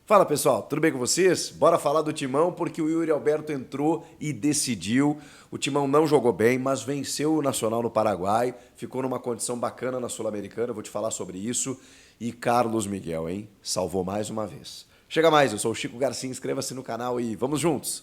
Fala pessoal, tudo bem com vocês? Bora falar do Timão porque o Yuri Alberto entrou e decidiu. O Timão não jogou bem, mas venceu o Nacional no Paraguai, ficou numa condição bacana na Sul-Americana, vou te falar sobre isso. E Carlos Miguel, hein? Salvou mais uma vez. Chega mais, eu sou o Chico Garcia, inscreva-se no canal e vamos juntos!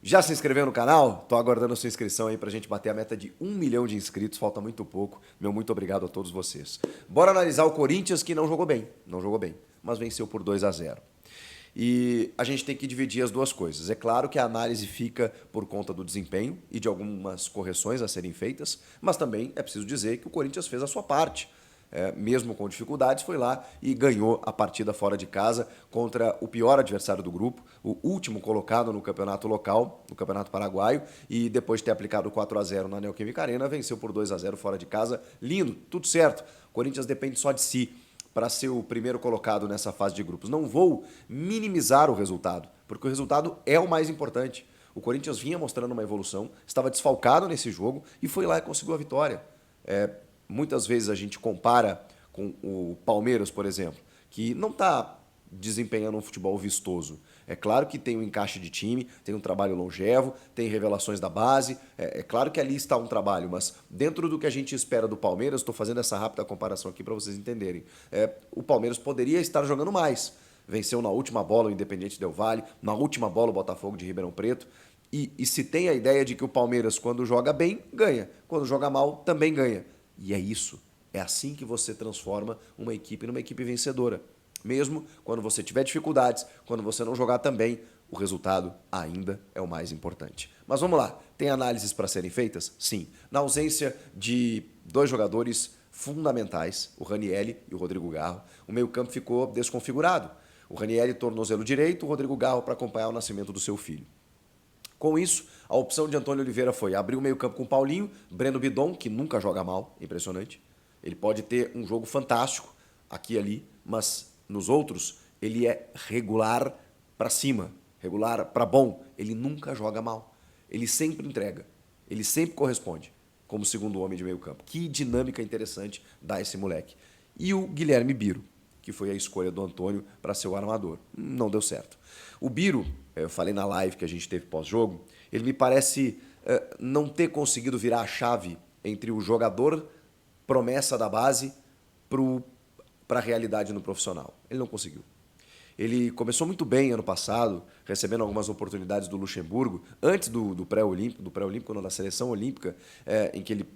Já se inscreveu no canal? Tô aguardando a sua inscrição aí pra gente bater a meta de 1 milhão de inscritos, falta muito pouco. Meu muito obrigado a todos vocês. Bora analisar o Corinthians que não jogou bem, mas venceu por 2-0. E a gente tem que dividir as duas coisas. É claro que a análise fica por conta do desempenho e de algumas correções a serem feitas, mas também é preciso dizer que o Corinthians fez a sua parte. Mesmo com dificuldades, foi lá e ganhou a partida fora de casa contra o pior adversário do grupo, o último colocado no campeonato local, no campeonato paraguaio, e depois de ter aplicado 4-0 na Neoquímica Arena, venceu por 2-0 fora de casa. Lindo, tudo certo. O Corinthians depende só de si para ser o primeiro colocado nessa fase de grupos. Não vou minimizar o resultado, porque o resultado é o mais importante. O Corinthians vinha mostrando uma evolução, estava desfalcado nesse jogo e foi lá e conseguiu a vitória. Muitas vezes a gente compara com o Palmeiras, por exemplo, que não está desempenhando um futebol vistoso. É claro que tem um encaixe de time, tem um trabalho longevo, tem revelações da base, é claro que ali está um trabalho, mas dentro do que a gente espera do Palmeiras, estou fazendo essa rápida comparação aqui para vocês entenderem, o Palmeiras poderia estar jogando mais. Venceu na última bola o Independiente Del Valle, na última bola o Botafogo de Ribeirão Preto, e se tem a ideia de que o Palmeiras, quando joga bem, ganha, quando joga mal, também ganha. E é isso, é assim que você transforma uma equipe numa equipe vencedora. Mesmo quando você tiver dificuldades, quando você não jogar tão bem, o resultado ainda é o mais importante. Mas vamos lá, tem análises para serem feitas? Sim. Na ausência de dois jogadores fundamentais, o Ranielli e o Rodrigo Garro, o meio-campo ficou desconfigurado. O Ranielli tornozelo direito, o Rodrigo Garro para acompanhar o nascimento do seu filho. Com isso, a opção de Antônio Oliveira foi abrir o meio-campo com Paulinho, Breno Bidon, que nunca joga mal, impressionante. Ele pode ter um jogo fantástico aqui e ali, mas nos outros ele é regular para cima, regular para bom. Ele nunca joga mal. Ele sempre entrega, ele sempre corresponde como segundo homem de meio-campo. Que dinâmica interessante dá esse moleque. E o Guilherme Biro, que foi a escolha do Antônio para ser o armador. Não deu certo. O Biro, eu falei na live que a gente teve pós-jogo, ele me parece não ter conseguido virar a chave entre o jogador promessa da base para a realidade no profissional. Ele não conseguiu. Ele começou muito bem ano passado, recebendo algumas oportunidades do Luxemburgo, antes do pré-olímpico, não, da seleção olímpica, em que ele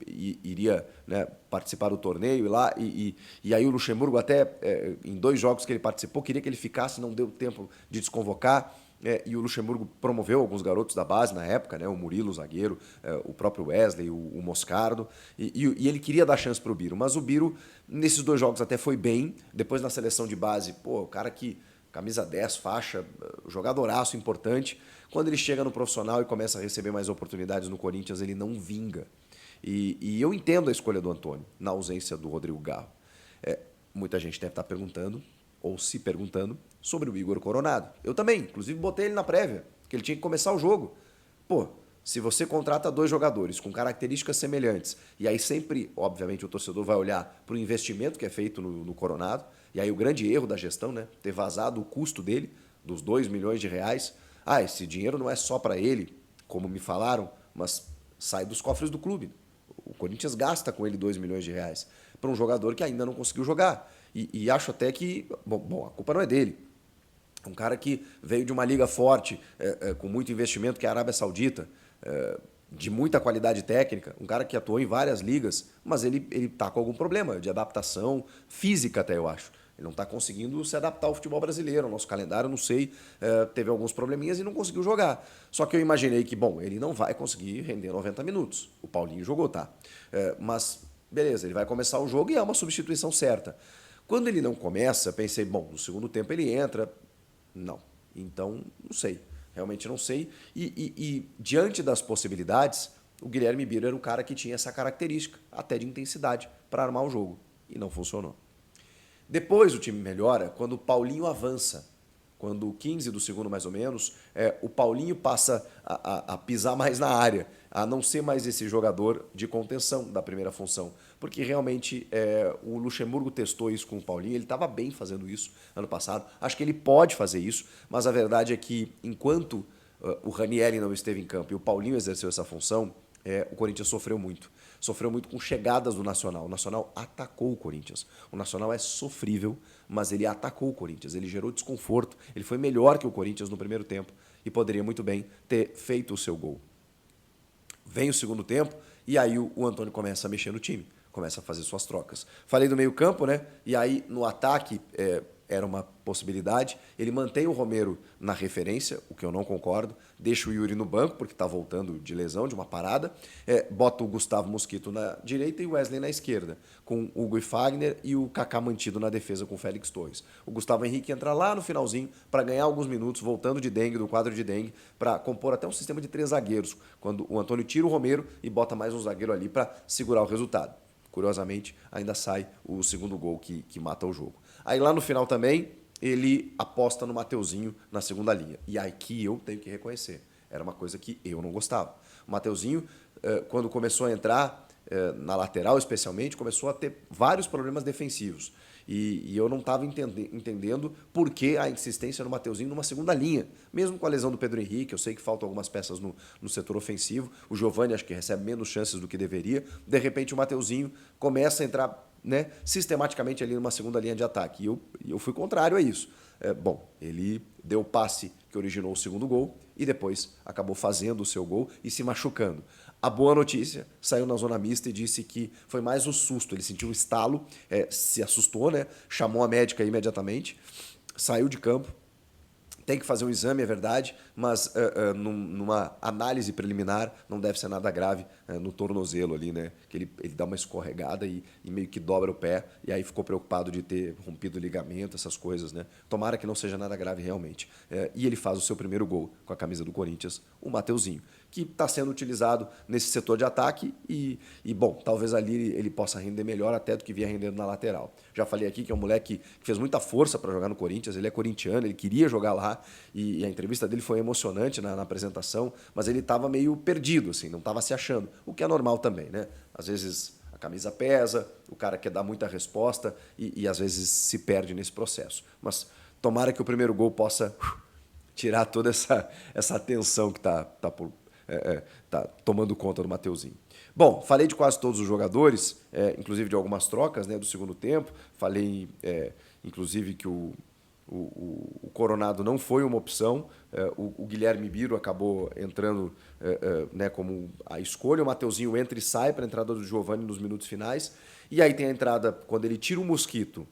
iria, né, participar do torneio e lá, e aí o Luxemburgo até, em 2 jogos que ele participou, queria que ele ficasse, não deu tempo de desconvocar, e o Luxemburgo promoveu alguns garotos da base na época, né, o Murilo, o zagueiro, o próprio Wesley, o Moscardo, e ele queria dar chance para o Biro, mas o Biro, nesses 2 jogos até foi bem, depois na seleção de base, pô, o cara que camisa 10, faixa, jogadoraço importante. Quando ele chega no profissional e começa a receber mais oportunidades no Corinthians, ele não vinga. E eu entendo a escolha do Antônio, na ausência do Rodrigo Garro. Muita gente deve estar perguntando, ou se perguntando, sobre o Igor Coronado. Eu também, inclusive botei ele na prévia, que ele tinha que começar o jogo. Pô, se você contrata 2 jogadores com características semelhantes, e aí sempre, obviamente, o torcedor vai olhar para o investimento que é feito no Coronado, e aí o grande erro da gestão, né, ter vazado o custo dele, dos 2 milhões de reais. Esse dinheiro não é só para ele, como me falaram, mas sai dos cofres do clube. O Corinthians gasta com ele 2 milhões de reais para um jogador que ainda não conseguiu jogar. E acho até que, bom, a culpa não é dele. Um cara que veio de uma liga forte, com muito investimento, que é a Arábia Saudita, de muita qualidade técnica, um cara que atuou em várias ligas, mas ele está com algum problema de adaptação física até, eu acho. Ele não está conseguindo se adaptar ao futebol brasileiro, ao nosso calendário, não sei, teve alguns probleminhas e não conseguiu jogar. Só que eu imaginei que, bom, ele não vai conseguir render 90 minutos. O Paulinho jogou, tá? Mas, beleza, ele vai começar o jogo e é uma substituição certa. Quando ele não começa, pensei, bom, no segundo tempo ele entra. Não. Então, não sei. Realmente não sei. E diante das possibilidades, o Guilherme Biro era o cara que tinha essa característica, até de intensidade, para armar o jogo. E não funcionou. Depois o time melhora quando o Paulinho avança. quando 15 do segundo mais ou menos, o Paulinho passa a pisar mais na área, a não ser mais esse jogador de contenção da primeira função. Porque realmente o Luxemburgo testou isso com o Paulinho, ele estava bem fazendo isso ano passado. Acho que ele pode fazer isso, mas a verdade é que enquanto o Ranieri não esteve em campo e o Paulinho exerceu essa função, o Corinthians sofreu muito. Sofreu muito com chegadas do Nacional. O Nacional atacou o Corinthians. O Nacional é sofrível, mas ele atacou o Corinthians. Ele gerou desconforto. Ele foi melhor que o Corinthians no primeiro tempo e poderia muito bem ter feito o seu gol. Vem o segundo tempo e aí o Antônio começa a mexer no time. Começa a fazer suas trocas. Falei do meio campo, né? E aí no ataque era uma possibilidade. Ele mantém o Romero na referência, o que eu não concordo. Deixa o Yuri no banco, porque está voltando de lesão, de uma parada. Bota o Gustavo Mosquito na direita e o Wesley na esquerda, com o Hugo e Fagner e o Kaká mantido na defesa com o Félix Torres. O Gustavo Henrique entra lá no finalzinho para ganhar alguns minutos, voltando de dengue, do quadro de dengue, para compor até um sistema de 3 zagueiros, quando o Antônio tira o Romero e bota mais um zagueiro ali para segurar o resultado. Curiosamente, ainda sai o segundo gol que mata o jogo. Aí lá no final também, ele aposta no Mateuzinho na segunda linha. E aqui eu tenho que reconhecer, era uma coisa que eu não gostava. O Mateuzinho, quando começou a entrar, na lateral especialmente, começou a ter vários problemas defensivos. E eu não estava entendendo por que a insistência no Mateuzinho numa segunda linha. Mesmo com a lesão do Pedro Henrique, eu sei que faltam algumas peças no setor ofensivo. O Giovani acho que recebe menos chances do que deveria. De repente o Mateuzinho começa a entrar, né, sistematicamente ali numa segunda linha de ataque. E eu fui contrário a isso. Bom, ele deu o passe que originou o segundo gol e depois acabou fazendo o seu gol e se machucando. A boa notícia, saiu na zona mista e disse que foi mais o susto, ele sentiu um estalo, se assustou, né? Chamou a médica imediatamente, saiu de campo. Tem que fazer um exame, é verdade, mas numa análise preliminar não deve ser nada grave no tornozelo ali, né? Que ele dá uma escorregada e meio que dobra o pé, e aí ficou preocupado de ter rompido o ligamento, essas coisas, né? Tomara que não seja nada grave realmente. E ele faz o seu primeiro gol com a camisa do Corinthians, o Mateuzinho, que está sendo utilizado nesse setor de ataque e, bom, talvez ali ele possa render melhor até do que vinha rendendo na lateral. Já falei aqui que é um moleque que fez muita força para jogar no Corinthians, ele é corintiano, ele queria jogar lá e a entrevista dele foi emocionante na apresentação, mas ele estava meio perdido, assim, não estava se achando, o que é normal também, né? Às vezes a camisa pesa, o cara quer dar muita resposta e às vezes se perde nesse processo. Mas tomara que o primeiro gol possa tirar toda essa tensão que está tomando conta do Mateuzinho. Bom, falei de quase todos os jogadores, inclusive de algumas trocas, né, do segundo tempo. Falei, inclusive, que o Coronado não foi uma opção. O Guilherme Biro acabou entrando né, como a escolha. O Mateuzinho entra e sai para a entrada do Giovani nos minutos finais. E aí tem a entrada, quando ele tira o Mosquito,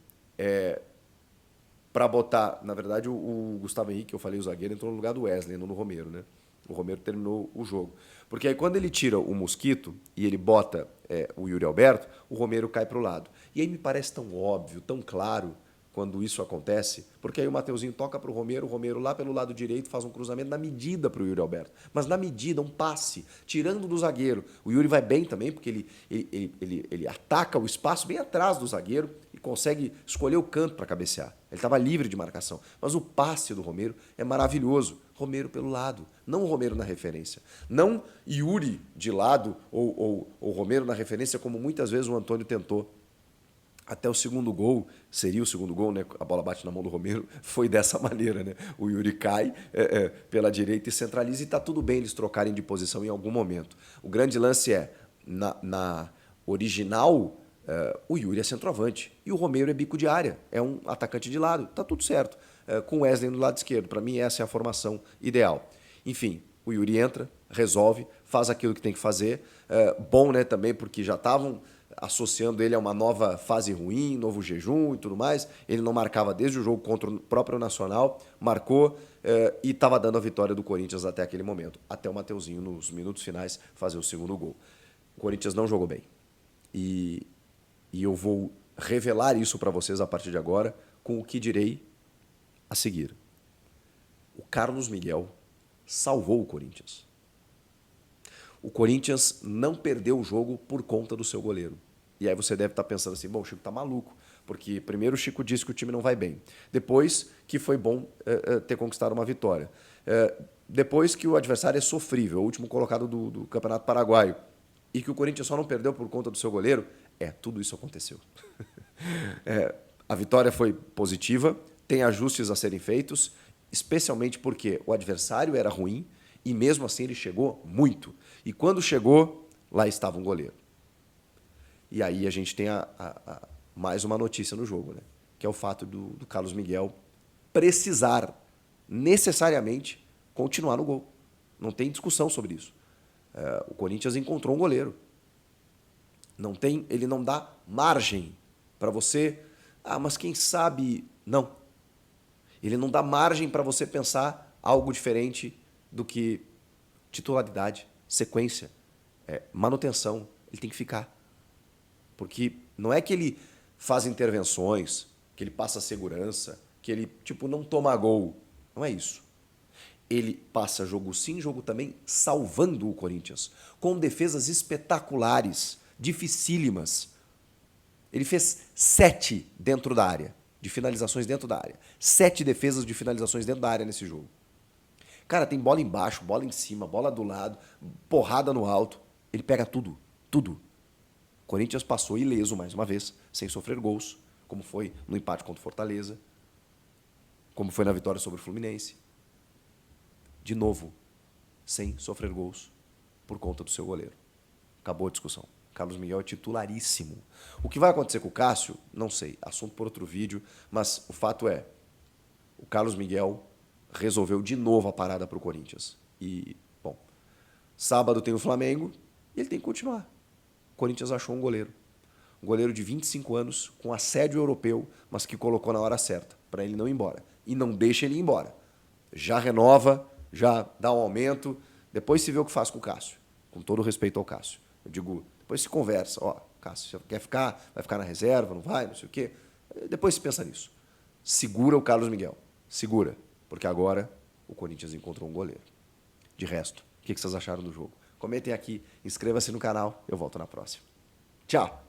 para botar... Na verdade, o Gustavo Henrique, eu falei, o zagueiro, entrou no lugar do Wesley, não no Romero, né? O Romero terminou o jogo. Porque aí quando ele tira o Mosquito e ele bota o Yuri Alberto, o Romero cai para o lado. E aí me parece tão óbvio, tão claro quando isso acontece, porque aí o Mateuzinho toca para o Romero lá pelo lado direito faz um cruzamento na medida para o Yuri Alberto. Mas na medida, um passe, tirando do zagueiro. O Yuri vai bem também, porque ele ataca o espaço bem atrás do zagueiro e consegue escolher o canto para cabecear. Ele estava livre de marcação. Mas o passe do Romero é maravilhoso. Romero pelo lado, não o Romero na referência. Não Yuri de lado ou Romero na referência, como muitas vezes o Antônio tentou. Até o segundo gol, seria o segundo gol, né? A bola bate na mão do Romero, foi dessa maneira, né? O Yuri cai pela direita e centraliza e está tudo bem eles trocarem de posição em algum momento. O grande lance na original, o Yuri é centroavante e o Romero é bico de área, é um atacante de lado, tá tudo certo. Com o Wesley no lado esquerdo, para mim essa é a formação ideal. Enfim, o Yuri entra, resolve, faz aquilo que tem que fazer. Bom, né, também, porque já estavam associando ele a uma nova fase ruim, novo jejum e tudo mais. Ele não marcava desde o jogo contra o próprio Nacional, marcou e estava dando a vitória do Corinthians até aquele momento. Até o Mateuzinho, nos minutos finais, fazer o segundo gol. O Corinthians não jogou bem. E eu vou revelar isso para vocês a partir de agora com o que direi a seguir. O Carlos Miguel salvou o Corinthians. O Corinthians não perdeu o jogo por conta do seu goleiro. E aí você deve estar pensando assim, bom, o Chico tá maluco, Porque primeiro o Chico disse que o time não vai bem. Depois que foi bom ter conquistado uma vitória. Depois que o adversário é sofrível, o último colocado do Campeonato Paraguaio. E que o Corinthians só não perdeu por conta do seu goleiro. Tudo isso aconteceu. A vitória foi positiva, tem ajustes a serem feitos, especialmente porque o adversário era ruim e mesmo assim ele chegou muito. E quando chegou, lá estava um goleiro. E aí a gente tem mais uma notícia no jogo, né? Que é o fato do Carlos Miguel precisar necessariamente continuar no gol. Não tem discussão sobre isso. O Corinthians encontrou um goleiro. Ele não dá margem para você... mas quem sabe... Não. Ele não dá margem para você pensar algo diferente do que titularidade, sequência, manutenção. Ele tem que ficar. Porque não é que ele faz intervenções, que ele passa segurança, que ele não toma gol. Não é isso. Ele passa jogo sim, jogo também, salvando o Corinthians, com defesas espetaculares, dificílimas. Ele fez 7 dentro da área, de finalizações dentro da área. 7 defesas de finalizações dentro da área nesse jogo. Cara, tem bola embaixo, bola em cima, bola do lado, porrada no alto. Ele pega tudo, tudo. O Corinthians passou ileso mais uma vez, sem sofrer gols, como foi no empate contra o Fortaleza, como foi na vitória sobre o Fluminense. De novo, sem sofrer gols por conta do seu goleiro. Acabou a discussão. Carlos Miguel é titularíssimo. O que vai acontecer com o Cássio, não sei. Assunto por outro vídeo, mas o fato é, o Carlos Miguel resolveu de novo a parada para o Corinthians. E, bom, sábado tem o Flamengo e ele tem que continuar. O Corinthians achou um goleiro. Um goleiro de 25 anos, com assédio europeu, mas que colocou na hora certa, para ele não ir embora. E não deixa ele ir embora. Já renova, já dá um aumento, depois se vê o que faz com o Cássio. Com todo respeito ao Cássio. Eu digo, depois se conversa. Cássio, você quer ficar? Vai ficar na reserva? Não vai? Não sei o quê. Depois se pensa nisso. Segura o Carlos Miguel. Segura. Porque agora o Corinthians encontrou um goleiro. De resto, o que vocês acharam do jogo? Comentem aqui, inscreva-se no canal, eu volto na próxima. Tchau!